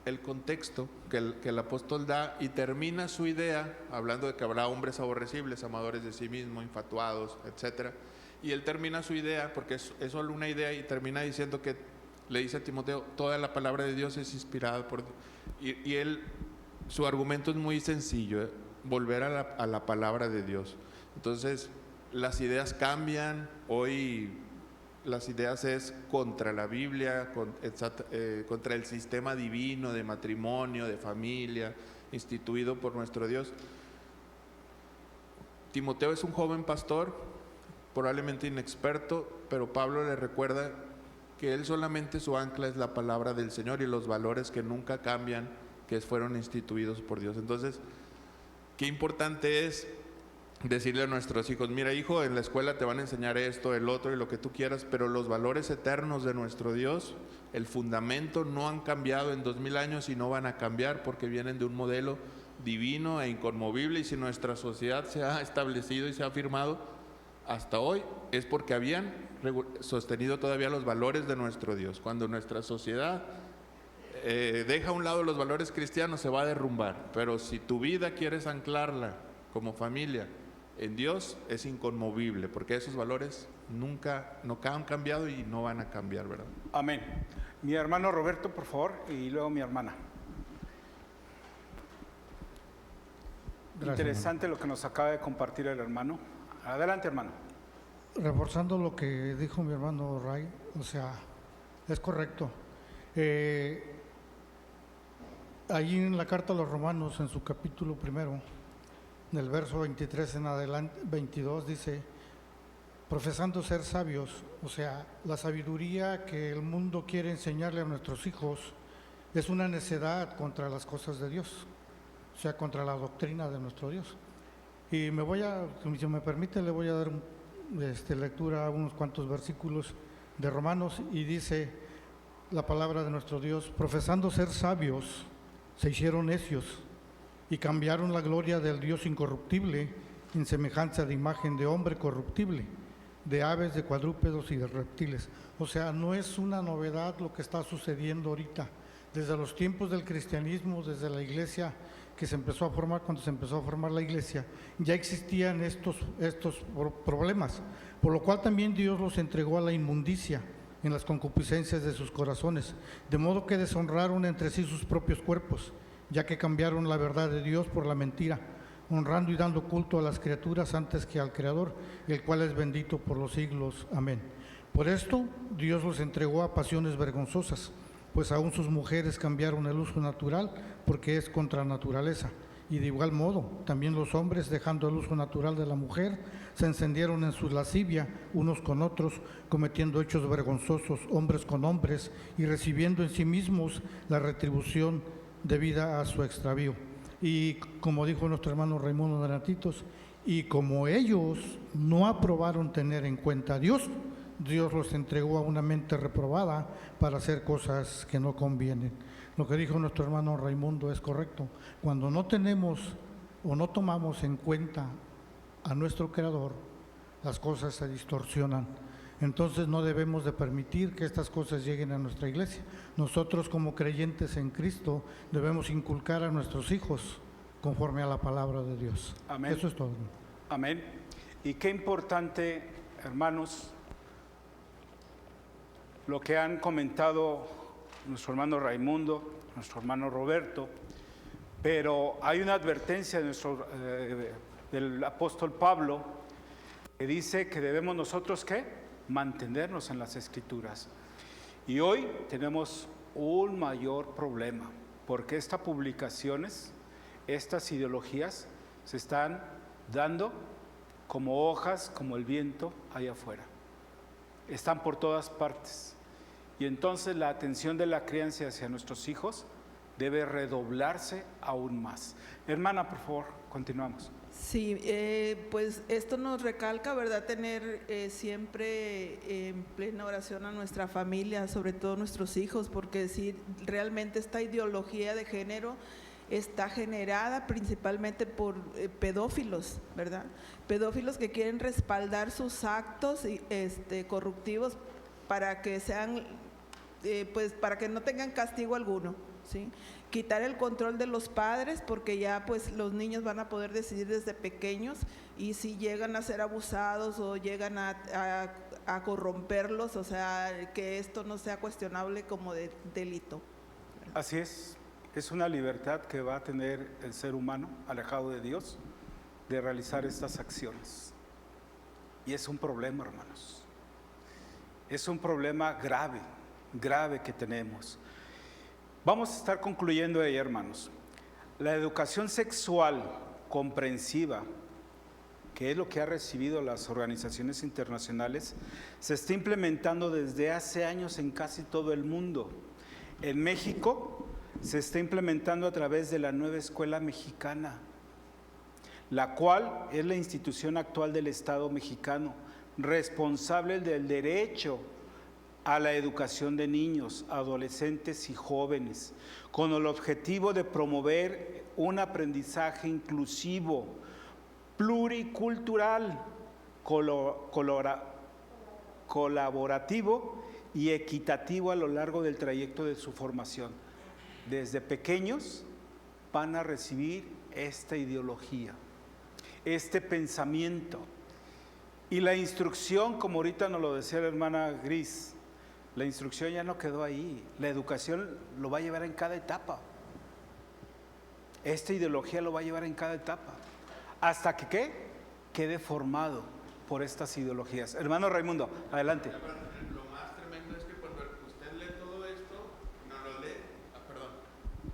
el contexto que el apóstol da y termina su idea hablando de que habrá hombres aborrecibles, amadores de sí mismos, infatuados, etcétera. Y él termina su idea, porque es solo una idea, y termina diciendo que le dice a Timoteo: toda la palabra de Dios es inspirada por Dios. Y su argumento es muy sencillo: volver a la palabra de Dios. Entonces, las ideas cambian. Hoy las ideas es contra la Biblia, contra el sistema divino de matrimonio, de familia, instituido por nuestro Dios. Timoteo es un joven pastor, probablemente inexperto, pero Pablo le recuerda que él solamente, su ancla es la palabra del Señor y los valores que nunca cambian, que fueron instituidos por Dios. Entonces, qué importante es decirle a nuestros hijos: mira, hijo, en la escuela te van a enseñar esto, el otro y lo que tú quieras, pero los valores eternos de nuestro Dios, el fundamento, no han cambiado en 2000 años y no van a cambiar, porque vienen de un modelo divino e inconmovible. Y si nuestra sociedad se ha establecido y se ha afirmado hasta hoy, es porque habían sostenido todavía los valores de nuestro Dios. Cuando nuestra sociedad deja a un lado los valores cristianos, se va a derrumbar. Pero si tu vida quieres anclarla como familia en Dios es inconmovible, porque esos valores nunca han cambiado y no van a cambiar, ¿verdad? Amén. Mi hermano Roberto, por favor, y luego mi hermana. Gracias, Interesante lo que nos acaba de compartir el hermano. Adelante, hermano. Reforzando lo que dijo mi hermano Ray, o sea, es correcto. Allí en la carta a los Romanos, en su capítulo 1, del verso 23 en adelante, 22, dice, profesando ser sabios, o sea, la sabiduría que el mundo quiere enseñarle a nuestros hijos es una necedad contra las cosas de Dios, o sea, contra la doctrina de nuestro Dios. Y si me permite, le voy a dar lectura a unos cuantos versículos de Romanos, y dice la palabra de nuestro Dios, profesando ser sabios, se hicieron necios y cambiaron la gloria del Dios incorruptible en semejanza de imagen de hombre corruptible, de aves, de cuadrúpedos y de reptiles. O sea, no es una novedad lo que está sucediendo ahorita. Desde los tiempos del cristianismo, desde la iglesia que se empezó a formar, cuando se empezó a formar la iglesia, ya existían estos problemas, por lo cual también Dios los entregó a la inmundicia en las concupiscencias de sus corazones, de modo que deshonraron entre sí sus propios cuerpos, ya que cambiaron la verdad de Dios por la mentira, honrando y dando culto a las criaturas antes que al Creador, el cual es bendito por los siglos. Amén. Por esto Dios los entregó a pasiones vergonzosas, pues aún sus mujeres cambiaron el uso natural porque es contra naturaleza. Y de igual modo, también los hombres, dejando el uso natural de la mujer, se encendieron en su lascivia unos con otros, cometiendo hechos vergonzosos hombres con hombres y recibiendo en sí mismos la retribución debida a su extravío. Y como dijo nuestro hermano Raimundo de Natitos, y como ellos no aprobaron tener en cuenta a Dios, Dios los entregó a una mente reprobada para hacer cosas que no convienen. Lo que dijo nuestro hermano Raimundo es correcto. Cuando no tenemos o no tomamos en cuenta a nuestro Creador, las cosas se distorsionan. Entonces no debemos de permitir que estas cosas lleguen a nuestra iglesia. Nosotros como creyentes en Cristo debemos inculcar a nuestros hijos conforme a la palabra de Dios. Amén. Eso es todo. Amén. Y qué importante, hermanos, lo que han comentado nuestro hermano Raimundo, nuestro hermano Roberto, pero hay una advertencia del apóstol Pablo que dice que debemos nosotros ¿qué? Mantenernos en las Escrituras. Y hoy tenemos un mayor problema, porque estas publicaciones, estas ideologías se están dando como hojas, como el viento allá afuera. Están por todas partes. Y entonces la atención de la crianza hacia nuestros hijos debe redoblarse aún más. Hermana, por favor, continuamos. Sí, pues esto nos recalca, ¿verdad? Tener siempre en plena oración a nuestra familia, sobre todo nuestros hijos, porque si realmente esta ideología de género está generada principalmente por pedófilos, ¿verdad? Pedófilos que quieren respaldar sus actos corruptivos para que sean, pues para que no tengan castigo alguno, ¿sí? Quitar el control de los padres, porque ya pues los niños van a poder decidir desde pequeños, y si llegan a ser abusados o llegan a corromperlos, o sea, que esto no sea cuestionable como de delito. Así es una libertad que va a tener el ser humano alejado de Dios de realizar estas acciones. Y es un problema, hermanos. Es un problema grave, grave que tenemos. Vamos a estar concluyendo ahí, hermanos. La educación sexual comprensiva, que es lo que ha recibido las organizaciones internacionales, se está implementando desde hace años en casi todo el mundo. En México se está implementando a través de la Nueva Escuela Mexicana, la cual es la institución actual del Estado mexicano, responsable del derecho a la educación de niños, adolescentes y jóvenes, con el objetivo de promover un aprendizaje inclusivo, pluricultural, colaborativo y equitativo a lo largo del trayecto de su formación. Desde pequeños van a recibir esta ideología. este pensamiento. Y la instrucción, como ahorita nos lo decía la hermana Gris, la instrucción ya no quedó ahí. La educación lo va a llevar en cada etapa. Esta ideología lo va a llevar en cada etapa. Hasta que ¿qué? Quede formado por estas ideologías. Hermano Raimundo, adelante. Lo más tremendo es que cuando usted lee todo esto, no lo lee. Perdón.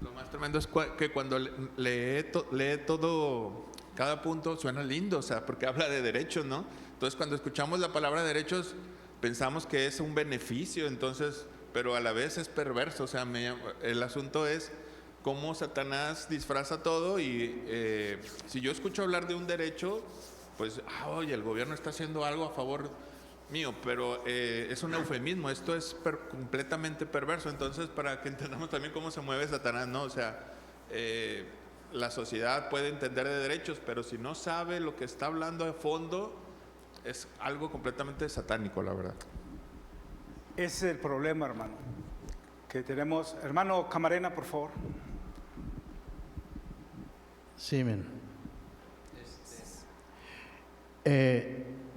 Lo más tremendo es que cuando lee todo, cada punto suena lindo, o sea, porque habla de derechos, ¿no? Entonces, cuando escuchamos la palabra derechos, pensamos que es un beneficio, entonces, pero a la vez es perverso, o sea, el asunto es cómo Satanás disfraza todo y si yo escucho hablar de un derecho, pues, oye, el gobierno está haciendo algo a favor mío, pero es un eufemismo, esto es completamente perverso, entonces para que entendamos también cómo se mueve Satanás, ¿no? O sea, la sociedad puede entender de derechos, pero si no sabe lo que está hablando de fondo, es algo completamente satánico, la verdad. Ese es el problema, hermano, que tenemos. Hermano Camarena, por favor. Sí, men.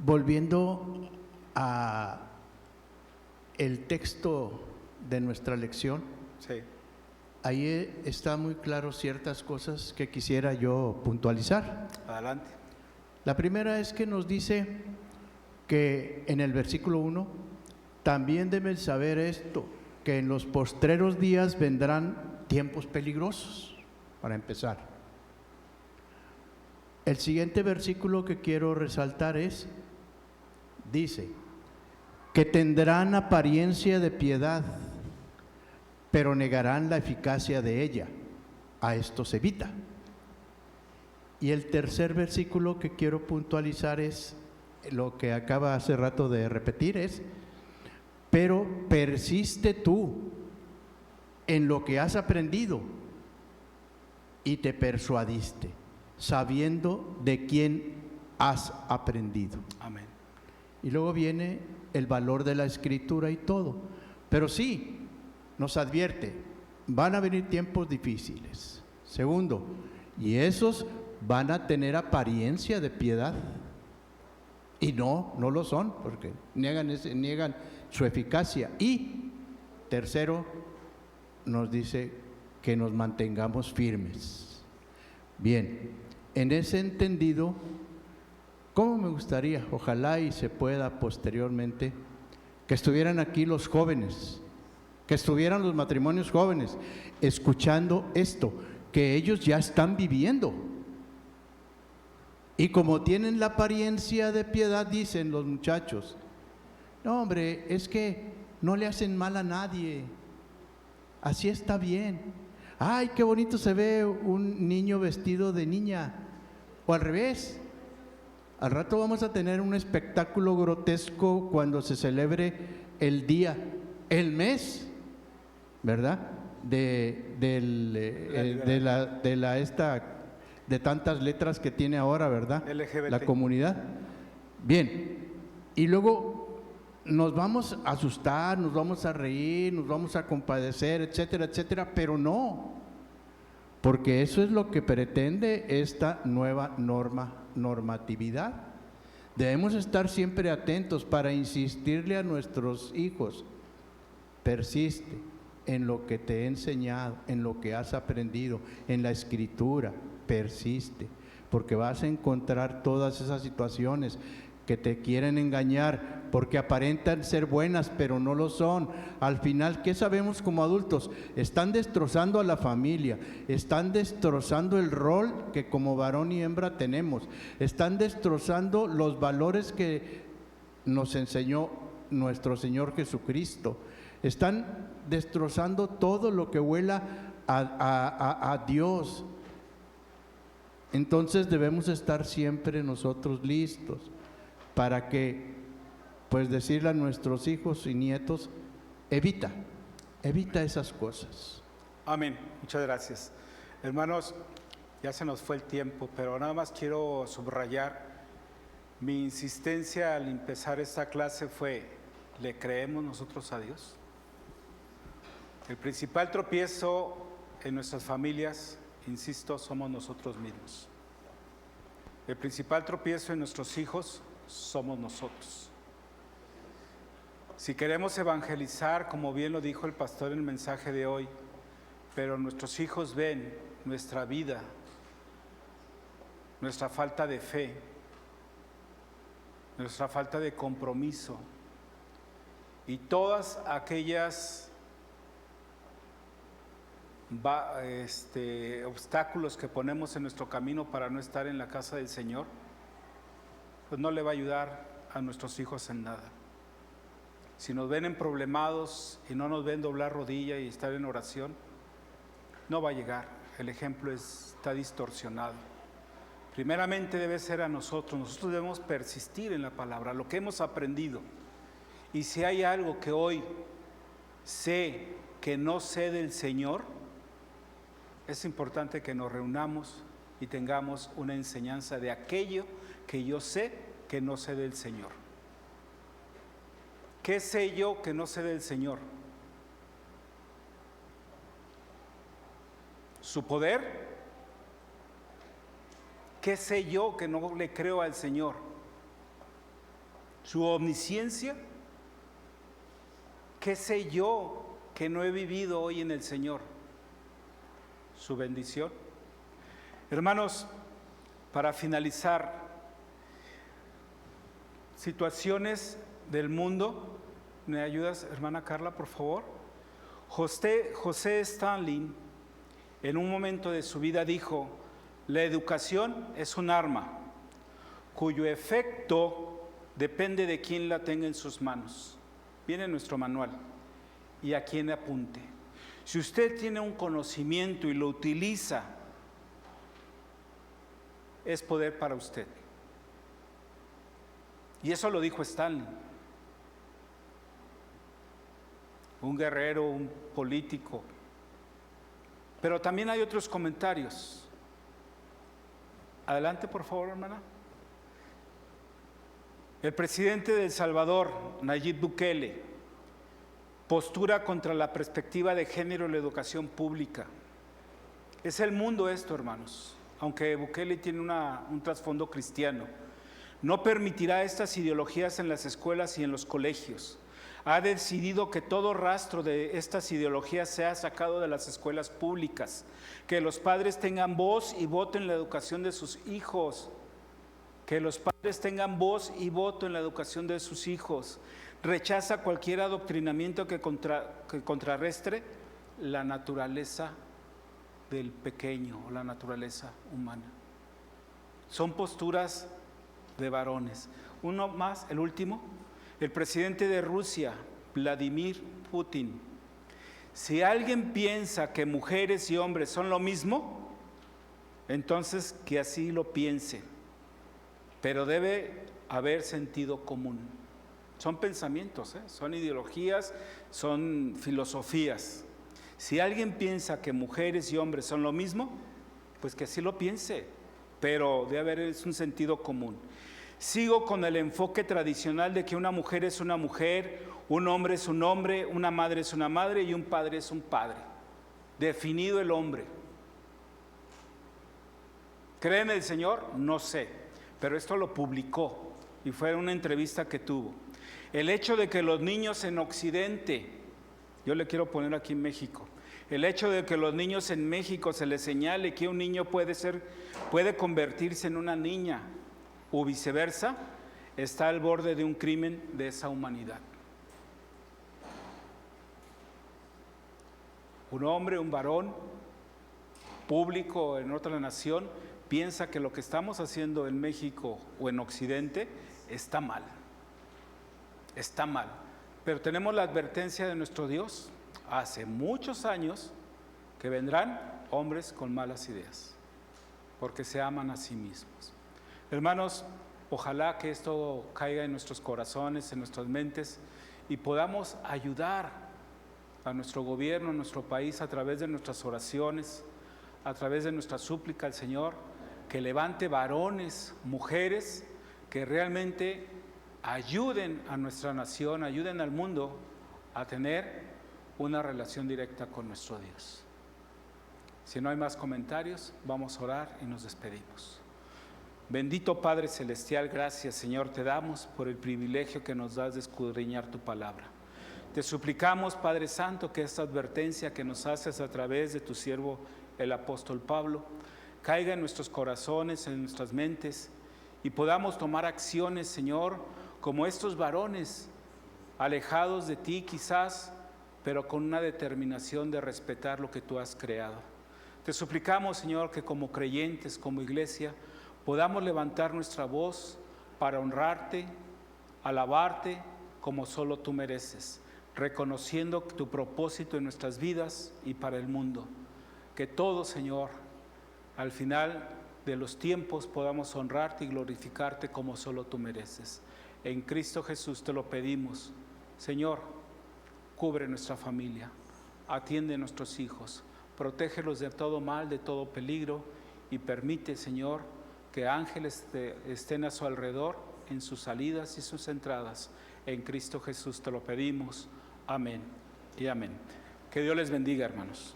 Volviendo a el texto de nuestra lección, Sí. ahí está muy claro ciertas cosas que quisiera yo puntualizar. Adelante. La primera es que nos dice que en el versículo 1, también deben saber esto, que en los postreros días vendrán tiempos peligrosos, para empezar. El siguiente versículo que quiero resaltar dice, que tendrán apariencia de piedad, pero negarán la eficacia de ella. A esto se evita. Y el tercer versículo que quiero puntualizar es lo que acaba hace rato de repetir, pero persiste tú en lo que has aprendido y te persuadiste, sabiendo de quién has aprendido. Amén. Y luego viene el valor de la escritura y todo. Pero sí, nos advierte, van a venir tiempos difíciles. Segundo, y esos van a tener apariencia de piedad. Y no lo son, porque niegan su eficacia. Y tercero, nos dice que nos mantengamos firmes. Bien, en ese entendido, ¿cómo me gustaría? Ojalá y se pueda posteriormente que estuvieran aquí los jóvenes, que estuvieran los matrimonios jóvenes, escuchando esto, que ellos ya están viviendo. Y como tienen la apariencia de piedad, dicen los muchachos, no hombre, es que no le hacen mal a nadie, así está bien. Ay, qué bonito se ve un niño vestido de niña, o al revés. Al rato vamos a tener un espectáculo grotesco cuando se celebre el día, el mes, ¿verdad? De tantas letras que tiene ahora, ¿verdad? LGBT. La comunidad. Bien, y luego nos vamos a asustar, nos vamos a reír, nos vamos a compadecer, etcétera, etcétera, pero no, porque eso es lo que pretende esta nueva normatividad. Debemos estar siempre atentos para insistirle a nuestros hijos, persiste en lo que te he enseñado, en lo que has aprendido, en la escritura, persiste, porque vas a encontrar todas esas situaciones que te quieren engañar, porque aparentan ser buenas, pero no lo son. Al final, ¿qué sabemos como adultos? Están destrozando a la familia, están destrozando el rol que como varón y hembra tenemos, están destrozando los valores que nos enseñó nuestro Señor Jesucristo, están destrozando todo lo que huela a Dios. Entonces debemos estar siempre nosotros listos para que, pues decirle a nuestros hijos y nietos, evita esas cosas. Amén. Muchas gracias. Hermanos, ya se nos fue el tiempo, pero nada más quiero subrayar, mi insistencia al empezar esta clase fue, ¿le creemos nosotros a Dios? El principal tropiezo en nuestras familias, insisto, somos nosotros mismos. El principal tropiezo en nuestros hijos somos nosotros. Si queremos evangelizar, como bien lo dijo el pastor en el mensaje de hoy, pero nuestros hijos ven nuestra vida, nuestra falta de fe, nuestra falta de compromiso y todas aquellas obstáculos que ponemos en nuestro camino para no estar en la casa del Señor, pues no le va a ayudar a nuestros hijos en nada. Si nos ven emproblemados y no nos ven doblar rodilla y estar en oración, no va a llegar. El ejemplo está distorsionado. Primeramente debe ser a nosotros. Nosotros debemos persistir en la palabra, lo que hemos aprendido. Y si hay algo que hoy sé que no sé del Señor, es importante que nos reunamos y tengamos una enseñanza de aquello que yo sé que no sé del Señor. ¿Qué sé yo que no sé del Señor? ¿Su poder? ¿Qué sé yo que no le creo al Señor? ¿Su omnisciencia? ¿Qué sé yo que no he vivido hoy en el Señor? ¿Su bendición? Hermanos, para finalizar, situaciones del mundo. ¿Me ayudas, hermana Carla, por favor? José Stalin, en un momento de su vida, dijo: la educación es un arma cuyo efecto depende de quién la tenga en sus manos. Viene nuestro manual y a quién apunte. Si usted tiene un conocimiento y lo utiliza, es poder para usted. Y eso lo dijo Stalin, un guerrero, un político. Pero también hay otros comentarios. Adelante, por favor, hermana. El presidente de El Salvador, Nayib Bukele, postura contra la perspectiva de género en la educación pública. Es el mundo esto, hermanos, aunque Bukele tiene un trasfondo cristiano. No permitirá estas ideologías en las escuelas y en los colegios. Ha decidido que todo rastro de estas ideologías sea sacado de las escuelas públicas, que los padres tengan voz y voto en la educación de sus hijos, que los padres tengan voz y voto en la educación de sus hijos. Rechaza cualquier adoctrinamiento que contrarrestre la naturaleza del pequeño o la naturaleza humana. Son posturas de varones. Uno más, el último. El presidente de Rusia, Vladimir Putin. Si alguien piensa que mujeres y hombres son lo mismo, entonces que así lo piense. Pero debe haber sentido común. Son pensamientos, son ideologías, son filosofías. Si alguien piensa que mujeres y hombres son lo mismo, pues que así lo piense, pero debe haber un sentido común. Sigo con el enfoque tradicional de que una mujer es una mujer, un hombre es un hombre, una madre es una madre y un padre es un padre. Definido el hombre. ¿Cree en el Señor? No sé, pero esto lo publicó y fue una entrevista que tuvo. El hecho de que los niños en Occidente, yo le quiero poner aquí en México, el hecho de que los niños en México se les señale que un niño puede convertirse en una niña o viceversa, está al borde de un crimen de esa humanidad. Un hombre, un varón, público en otra nación, piensa que lo que estamos haciendo en México o en Occidente está mal. Está mal. Pero tenemos la advertencia de nuestro Dios hace muchos años que vendrán hombres con malas ideas, porque se aman a sí mismos. Hermanos, ojalá que esto caiga en nuestros corazones, en nuestras mentes, y podamos ayudar a nuestro gobierno, a nuestro país, a través de nuestras oraciones, a través de nuestra súplica al Señor, que levante varones, mujeres, que realmente ayuden a nuestra nación, ayuden al mundo a tener una relación directa con nuestro Dios. Si no hay más comentarios, vamos a orar y nos despedimos. Bendito Padre Celestial, gracias Señor te damos por el privilegio que nos das de escudriñar tu palabra. Te suplicamos, Padre Santo, que esta advertencia que nos haces a través de tu siervo el apóstol Pablo caiga en nuestros corazones, en nuestras mentes, y podamos tomar acciones, Señor, como estos varones, alejados de ti quizás, pero con una determinación de respetar lo que tú has creado. Te suplicamos, Señor, que como creyentes, como iglesia, podamos levantar nuestra voz para honrarte, alabarte como solo tú mereces, reconociendo tu propósito en nuestras vidas y para el mundo. Que todos, Señor, al final de los tiempos podamos honrarte y glorificarte como solo tú mereces. En Cristo Jesús te lo pedimos. Señor, cubre nuestra familia, atiende a nuestros hijos, protégelos de todo mal, de todo peligro, y permite, Señor, que ángeles estén a su alrededor en sus salidas y sus entradas. En Cristo Jesús te lo pedimos. Amén y amén. Que Dios les bendiga, hermanos.